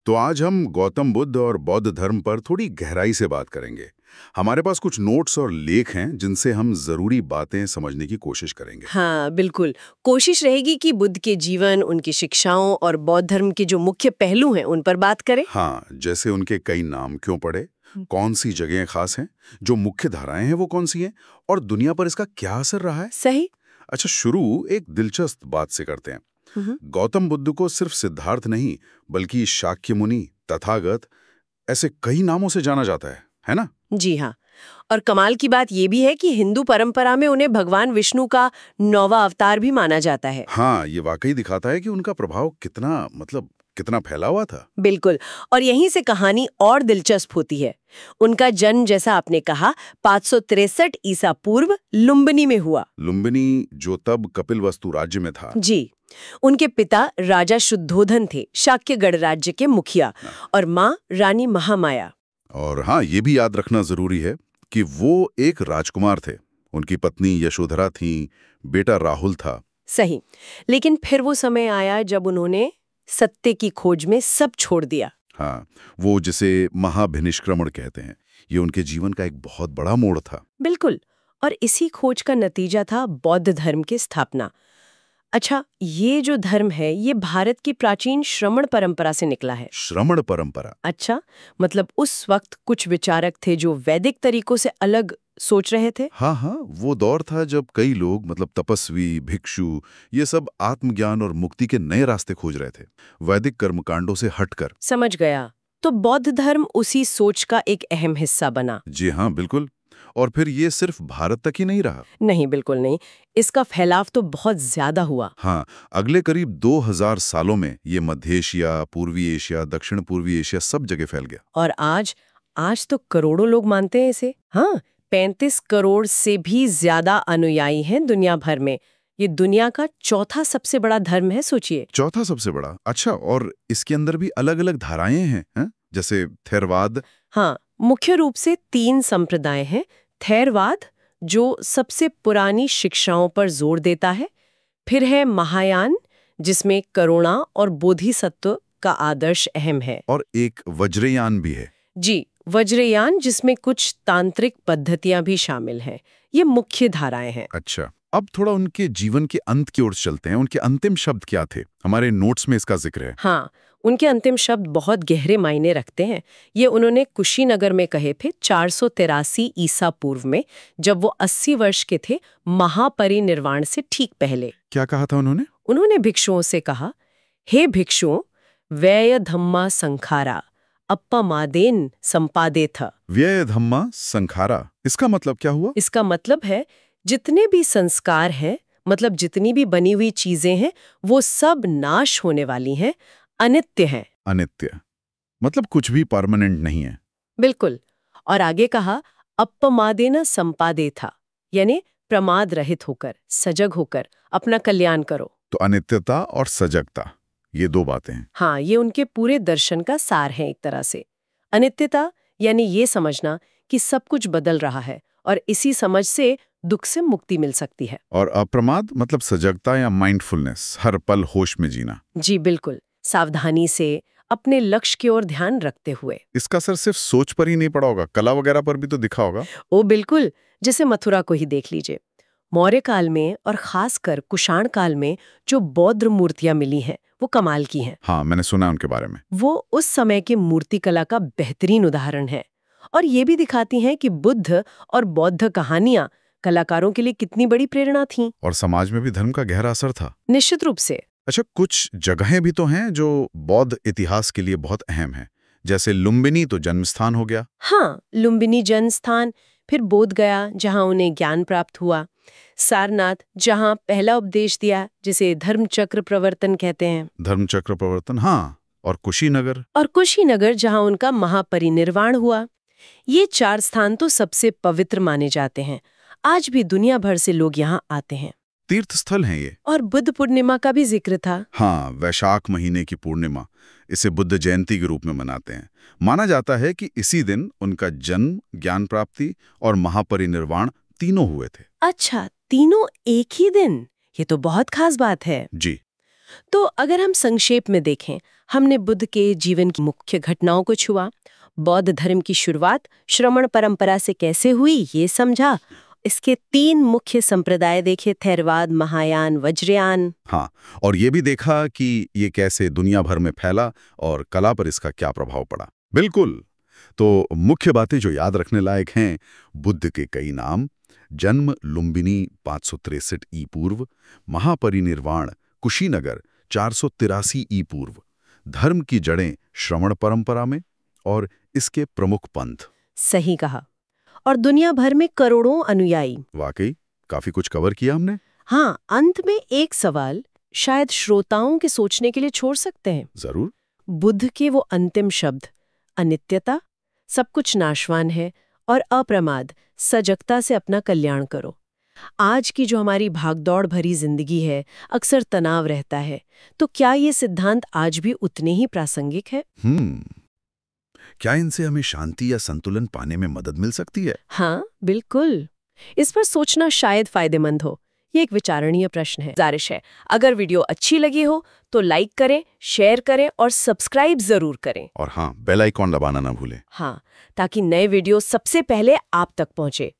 तो आज हम गौतम बुद्ध और बौद्ध धर्म पर थोड़ी गहराई से बात करेंगे। हमारे पास कुछ नोट्स और लेख हैं जिनसे हम जरूरी बातें समझने की कोशिश करेंगे। हाँ बिल्कुल। कोशिश रहेगी कि बुद्ध के जीवन, उनकी शिक्षाओं और बौद्ध धर्म के जो मुख्य पहलू हैं उन पर बात करें। हाँ, जैसे उनके कई नाम क्यों पड़े, कौन सी जगहें खास हैं, जो मुख्य धाराएं हैं वो कौन सी हैं, और दुनिया पर इसका क्या असर रहा है। सही। अच्छा, शुरू एक दिलचस्प बात से करते हैं। गौतम बुद्ध को सिर्फ सिद्धार्थ नहीं बल्कि शाक्य मुनि, तथागत, ऐसे कई नामों से जाना जाता है ना? जी हाँ। और कमाल की बात यह भी है कि हिंदू परंपरा में उन्हें भगवान विष्णु का 9वां अवतार भी माना जाता है। हाँ, ये वाकई दिखाता है कि उनका प्रभाव कितना फैला हुआ था। बिल्कुल। और यहीं से कहानी और दिलचस्प होती है। उनका जन्म, जैसा आपने कहा, 563 ईसा पूर्व लुम्बिनी में हुआ। लुम्बिनी, जो तब कपिलवस्तु राज्य में था। जी। उनके पिता राजा शुद्धोधन थे, शाक्य गणराज्य के मुखिया, और माँ रानी महामाया। और हाँ, ये भी याद रखना जरूरी है कि वो एक राजकुमार थे। उनकी पत्नी यशोधरा थी, बेटा राहुल था। सही। लेकिन फिर वो समय आया जब उन्होंने सत्य की खोज में सब छोड़ दिया। हाँ, वो जिसे महाभिनिष्क्रमण कहते हैं, ये उनके जीवन का एक बहुत बड़ा मोड़ था। बिल्कुल। और इसी खोज का नतीजा था बौद्ध धर्म की स्थापना। अच्छा, ये जो धर्म है ये भारत की प्राचीन श्रमण परंपरा से निकला है। श्रमण परंपरा? अच्छा, मतलब उस वक्त कुछ विचारक थे जो वैदिक तरीकों से अलग सोच रहे थे। हाँ, वो दौर था जब कई लोग, मतलब तपस्वी, भिक्षु, ये सब आत्मज्ञान और मुक्ति के नए रास्ते खोज रहे थे, वैदिक कर्मकांडों से हटकर। समझ गया। तो बौद्ध धर्म उसी सोच का एक अहम हिस्सा बना। जी हाँ, बिल्कुल। और फिर ये सिर्फ भारत तक ही नहीं रहा। नहीं, बिल्कुल नहीं। इसका फैलाव तो बहुत ज्यादा हुआ। हाँ, अगले करीब 2000 सालों में ये मध्य एशिया, पूर्वी एशिया, दक्षिण पूर्वी एशिया सब जगह फैल गया। और आज तो करोड़ों लोग मानते हैं इसे। हाँ, 35 करोड़ से भी ज्यादा अनुयायी हैं दुनिया भर में। ये दुनिया का चौथा सबसे बड़ा धर्म है, सोचिए। चौथा सबसे बड़ा? अच्छा, और इसके अंदर भी अलग अलग धाराएं हैं, जैसे थेरवाद? हाँ, मुख्य रूप से 3 संप्रदाय हैं। थेरवाद, जो सबसे पुरानी शिक्षाओं पर जोर देता है। फिर है महायान, जिसमें करुणा और बोधिसत्व का आदर्श अहम है। और एक वज्रयान भी है। जी, वज्रयान, जिसमें कुछ तांत्रिक पद्धतियां भी शामिल हैं। ये मुख्य धाराएं हैं। अच्छा, अब थोड़ा उनके जीवन के अंत की ओर चलते हैं। उनके अंतिम शब्द क्या थे? हमारे नोट्स में इसका जिक्र है। हाँ, उनके अंतिम शब्द बहुत गहरे मायने रखते हैं। ये उन्होंने कुशीनगर में कहे थे 483 ईसा पूर्व में, जब वो 80 वर्ष के थे, महापरिनिर्वाण से ठीक पहले। क्या कहा था उन्होंने? उन्होंने भिक्षुओं से कहा, हे भिक्षुओं, व्यय धम्मा संखारा अपमादेन संपादेथ। व्यय धम्मा संखारा, इसका मतलब क्या हुआ? इसका मतलब है जितने भी संस्कार हैं, मतलब जितनी भी बनी हुई चीजें हैं, वो सब नाश होने वाली हैं, अनित्य हैं। अनित्य मतलब कुछ भी परमानेंट नहीं है। बिल्कुल। और आगे कहा, अपमादेन संपादेथा, यानी प्रमाद रहित होकर, सजग होकर अपना कल्याण करो। तो अनित्यता और सजगता, ये 2 बातें हैं। हाँ, ये उनके पूरे दर्शन का सार है एक तरह से। अनित्यता यानी ये समझना कि सब कुछ बदल रहा है और इसी समझ से दुख से मुक्ति मिल सकती है। और अप्रमाद मतलब सजगता या माइंडफुलनेस, हर पल होश में जीना। जी बिल्कुल, सावधानी से अपने लक्ष्य की ओर ध्यान रखते हुए। इसका असर सिर्फ सोच पर ही नहीं पड़ा होगा, कला वगैरह पर भी तो दिखा होगा। ओ बिल्कुल, जैसे मथुरा को ही देख लीजिए। मौर्य काल में और खासकर कुषाण काल में जो बौद्ध मूर्तियां मिली हैं वो कमाल की हैं। हाँ, मैंने सुना उनके बारे में। वो उस समय के मूर्ति कला का बेहतरीन उदाहरण है और ये भी दिखाती हैं कि बुद्ध और बौद्ध कहानियां कलाकारों के लिए कितनी बड़ी प्रेरणा थीं। और समाज में भी धर्म का गहरा असर था। निश्चित रूप से। अच्छा, कुछ जगहें भी तो हैं जो बौद्ध इतिहास के लिए बहुत अहम हैं, जैसे लुम्बिनी तो जन्म स्थान हो गया। हाँ, लुम्बिनी जन्म स्थान, फिर बोध गया जहां उन्हें ज्ञान प्राप्त हुआ, सारनाथ जहां पहला उपदेश दिया, जिसे धर्मचक्र प्रवर्तन कहते हैं। धर्मचक्र प्रवर्तन, हाँ। और कुशीनगर जहां उनका महापरिनिर्वाण हुआ। ये 4 स्थान तो सबसे पवित्र माने जाते हैं। आज भी दुनिया भर से लोग यहाँ आते हैं। तीर्थ स्थल हैं ये। और बुद्ध पूर्णिमा का भी जिक्र था। हाँ, वैशाख महीने की पूर्णिमा, इसे बुद्ध जयंती के रूप में मनाते हैं। माना जाता है कि इसी दिन उनका जन्म, ज्ञान प्राप्ति और महापरिनिर्वाण तीनों हुए थे। अच्छा, तीनों एक ही दिन? ये तो बहुत खास बात है। जी। तो अगर हम संक्षेप में देखें, हमने बुद्ध के जीवन की मुख्य घटनाओं को छुआ, बौद्ध धर्म की शुरुआत श्रमण परंपरा से कैसे हुई ये समझा, इसके 3 मुख्य संप्रदाय देखे, थेरवाद, महायान, वज्रयान। हाँ, और ये भी देखा कि ये कैसे दुनिया भर में फैला और कला पर इसका क्या प्रभाव पड़ा। बिल्कुल। तो मुख्य बातें जो याद रखने लायक हैं, बुद्ध के कई नाम, जन्म लुम्बिनी 563 ई पूर्व, महापरिनिर्वाण कुशीनगर 483 ई पूर्व, धर्म की जड़ें श्रमण परंपरा में और इसके प्रमुख पंथ। सही कहा। और दुनिया भर में करोड़ों अनुयायी। वाकई काफी कुछ कवर किया हमने। हाँ, अंत में एक सवाल शायद श्रोताओं के सोचने के लिए छोड़ सकते हैं। जरूर। बुद्ध के वो अंतिम शब्द, अनित्यता, सब कुछ नाशवान है, और अप्रमाद, सजगता से अपना कल्याण करो। आज की जो हमारी भागदौड़ भरी जिंदगी है, अक्सर तनाव रहता है, तो क्या ये सिद्धांत आज भी उतने ही प्रासंगिक है? क्या इनसे हमें शांति या संतुलन पाने में मदद मिल सकती है? हाँ, बिल्कुल। इस पर सोचना शायद फायदेमंद हो। ये एक विचारणीय प्रश्न है। गुजारिश है, अगर वीडियो अच्छी लगी हो तो लाइक करें, शेयर करें और सब्सक्राइब जरूर करें। और हाँ, बेल आइकॉन दबाना ना भूलें। हाँ, ताकि नए वीडियो सबसे पहले आप तक पहुंचे।